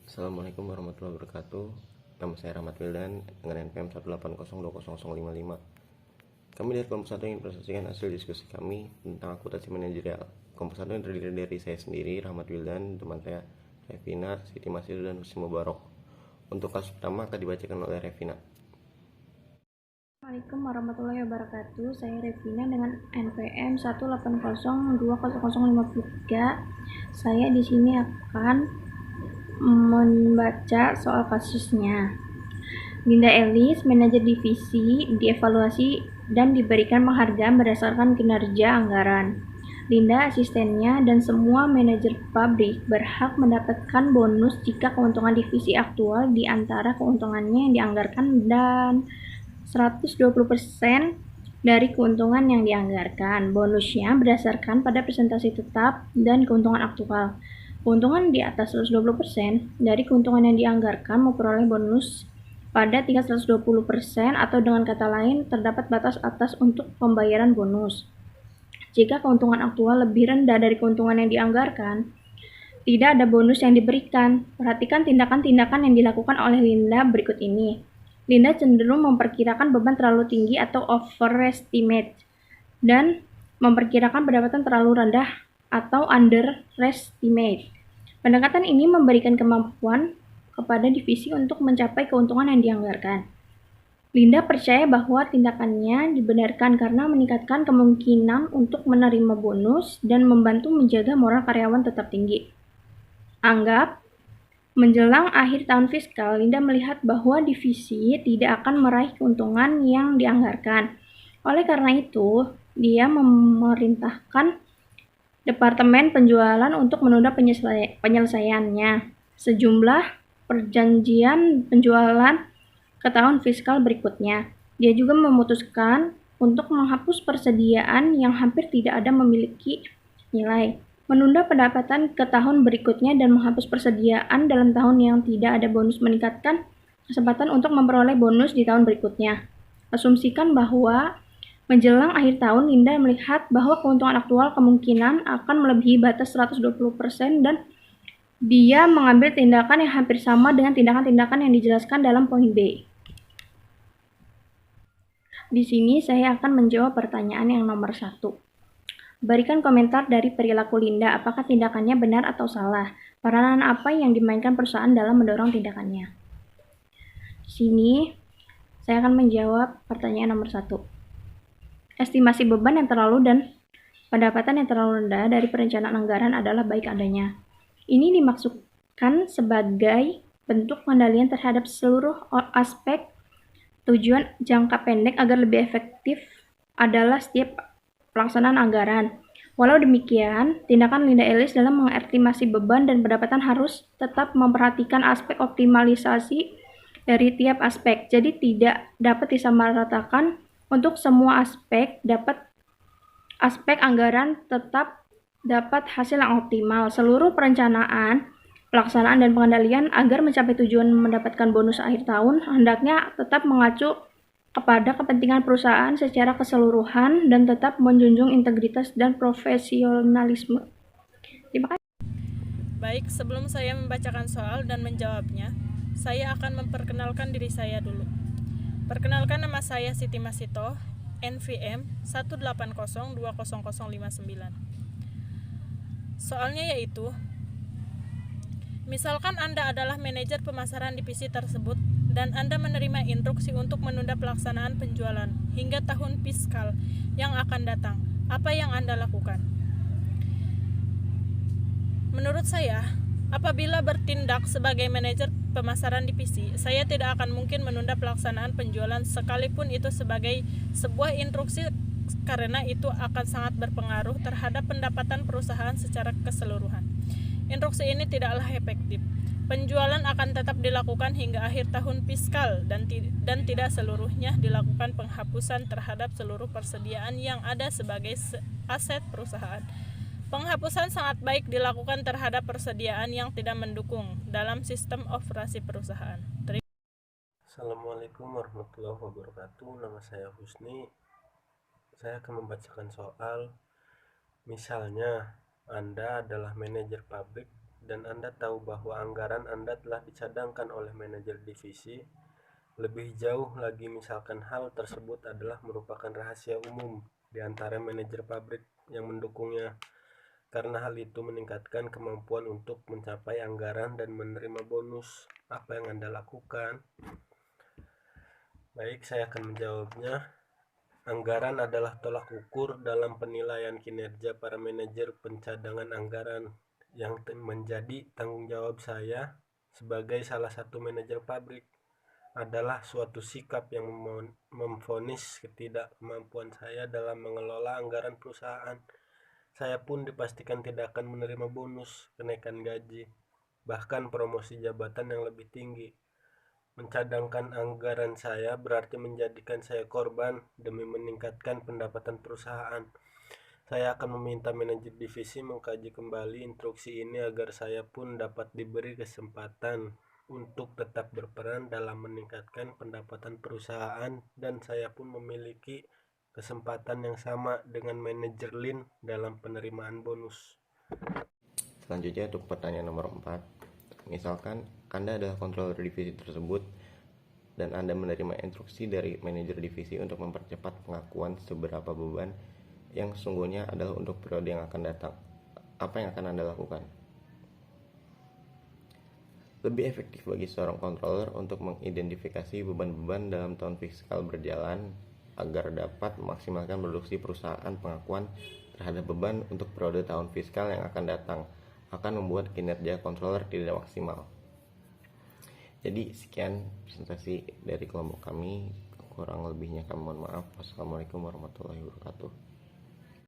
Assalamualaikum warahmatullahi wabarakatuh. Nama saya Rahmat Wildan dengan NPM 180200055. Kami dari kelompok 1 ingin presentasikan hasil diskusi kami tentang akuntansi manajerial. Kelompok 1 yang terdiri dari saya sendiri, Rahmat Wildan, teman saya Revina, Siti Masir, dan Husni Mubarok. Untuk kasus pertama akan dibacakan oleh Revina. Assalamualaikum warahmatullahi wabarakatuh. Saya Revina dengan NPM 180200053. Saya di sini akan membaca soal kasusnya. Linda Ellis, manajer divisi, dievaluasi dan diberikan penghargaan berdasarkan kinerja anggaran. Linda, asistennya, dan semua manajer pabrik berhak mendapatkan bonus jika keuntungan divisi aktual di antara keuntungannya yang dianggarkan dan 120% dari keuntungan yang dianggarkan. Bonusnya berdasarkan pada presentasi tetap dan keuntungan aktual. Keuntungan di atas 120% dari keuntungan yang dianggarkan memperoleh bonus pada tingkat 120%, atau dengan kata lain terdapat batas atas untuk pembayaran bonus. Jika keuntungan aktual lebih rendah dari keuntungan yang dianggarkan, tidak ada bonus yang diberikan. Perhatikan tindakan-tindakan yang dilakukan oleh Linda berikut ini. Linda cenderung memperkirakan beban terlalu tinggi atau overestimate, dan memperkirakan pendapatan terlalu rendah atau underestimate. Pendekatan ini memberikan kemampuan kepada divisi untuk mencapai keuntungan yang dianggarkan. Linda percaya bahwa tindakannya dibenarkan karena meningkatkan kemungkinan untuk menerima bonus dan membantu menjaga moral karyawan tetap tinggi. Anggap menjelang akhir tahun fiskal, Linda melihat bahwa divisi tidak akan meraih keuntungan yang dianggarkan. Oleh karena itu, dia memerintahkan Departemen Penjualan untuk menunda penyelesaiannya sejumlah perjanjian penjualan ke tahun fiskal berikutnya. Dia juga memutuskan untuk menghapus persediaan yang hampir tidak ada memiliki nilai, menunda pendapatan ke tahun berikutnya, dan menghapus persediaan dalam tahun yang tidak ada bonus, meningkatkan kesempatan untuk memperoleh bonus di tahun berikutnya. Asumsikan bahwa menjelang akhir tahun, Linda melihat bahwa keuntungan aktual kemungkinan akan melebihi batas 120%, dan dia mengambil tindakan yang hampir sama dengan tindakan-tindakan yang dijelaskan dalam poin B. Di sini saya akan menjawab pertanyaan yang nomor 1. Berikan komentar dari perilaku Linda, apakah tindakannya benar atau salah? Peranan apa yang dimainkan perusahaan dalam mendorong tindakannya? Di sini saya akan menjawab pertanyaan nomor 1. Estimasi beban yang terlalu dan pendapatan yang terlalu rendah dari perencanaan anggaran adalah baik adanya. Ini dimaksudkan sebagai bentuk pengendalian terhadap seluruh aspek tujuan jangka pendek agar lebih efektif adalah setiap pelaksanaan anggaran. Walau demikian, tindakan Linda Ellis dalam mengestimasi beban dan pendapatan harus tetap memperhatikan aspek optimalisasi dari tiap aspek. Jadi tidak dapat disamaratakan untuk semua aspek. Aspek anggaran tetap dapat hasil yang optimal. Seluruh perencanaan, pelaksanaan, dan pengendalian agar mencapai tujuan mendapatkan bonus akhir tahun hendaknya tetap mengacu kepada kepentingan perusahaan secara keseluruhan dan tetap menjunjung integritas dan profesionalisme. Terima kasih. Baik, sebelum saya membacakan soal dan menjawabnya, saya akan memperkenalkan diri saya dulu. Perkenalkan, nama saya Siti Masito, NVM 180200059. Soalnya yaitu, misalkan Anda adalah manajer pemasaran divisi tersebut dan Anda menerima instruksi untuk menunda pelaksanaan penjualan hingga tahun fiskal yang akan datang. Apa yang Anda lakukan? Menurut saya, apabila bertindak sebagai manajer pemasaran divisi, saya tidak akan mungkin menunda pelaksanaan penjualan sekalipun itu sebagai sebuah instruksi, karena itu akan sangat berpengaruh terhadap pendapatan perusahaan secara keseluruhan. Instruksi ini tidaklah efektif. Penjualan akan tetap dilakukan hingga akhir tahun fiskal dan tidak seluruhnya dilakukan penghapusan terhadap seluruh persediaan yang ada sebagai aset perusahaan. Penghapusan sangat baik dilakukan terhadap persediaan yang tidak mendukung dalam sistem operasi perusahaan. Assalamualaikum warahmatullahi wabarakatuh. Nama saya Husni. Saya akan membacakan soal. Misalnya, Anda adalah manajer pabrik dan Anda tahu bahwa anggaran Anda telah dicadangkan oleh manajer divisi. Lebih jauh lagi, misalkan hal tersebut adalah merupakan rahasia umum di antara manajer pabrik yang mendukungnya, karena hal itu meningkatkan kemampuan untuk mencapai anggaran dan menerima bonus. Apa yang Anda lakukan? Baik, saya akan menjawabnya. Anggaran adalah tolak ukur dalam penilaian kinerja para manajer pencadangan anggaran yang menjadi tanggung jawab saya sebagai salah satu manajer pabrik. Adalah suatu sikap yang memvonis ketidakmampuan saya dalam mengelola anggaran perusahaan. Saya pun dipastikan tidak akan menerima bonus, kenaikan gaji, bahkan promosi jabatan yang lebih tinggi. Mencadangkan anggaran saya berarti menjadikan saya korban demi meningkatkan pendapatan perusahaan. Saya akan meminta manajer divisi mengkaji kembali instruksi ini agar saya pun dapat diberi kesempatan untuk tetap berperan dalam meningkatkan pendapatan perusahaan, dan saya pun memiliki kesempatan yang sama dengan manajer Lin dalam penerimaan bonus. Selanjutnya untuk pertanyaan nomor 4. Misalkan Anda adalah controller divisi tersebut dan Anda menerima instruksi dari manajer divisi untuk mempercepat pengakuan seberapa beban yang sesungguhnya adalah untuk periode yang akan datang. Apa yang akan Anda lakukan? Lebih efektif bagi seorang controller untuk mengidentifikasi beban-beban dalam tahun fiskal berjalan agar dapat memaksimalkan produksi perusahaan. Pengakuan terhadap beban untuk periode tahun fiskal yang akan datang akan membuat kinerja controller tidak maksimal. Jadi sekian presentasi dari kelompok kami, kurang lebihnya kami mohon maaf. Wassalamualaikum warahmatullahi wabarakatuh.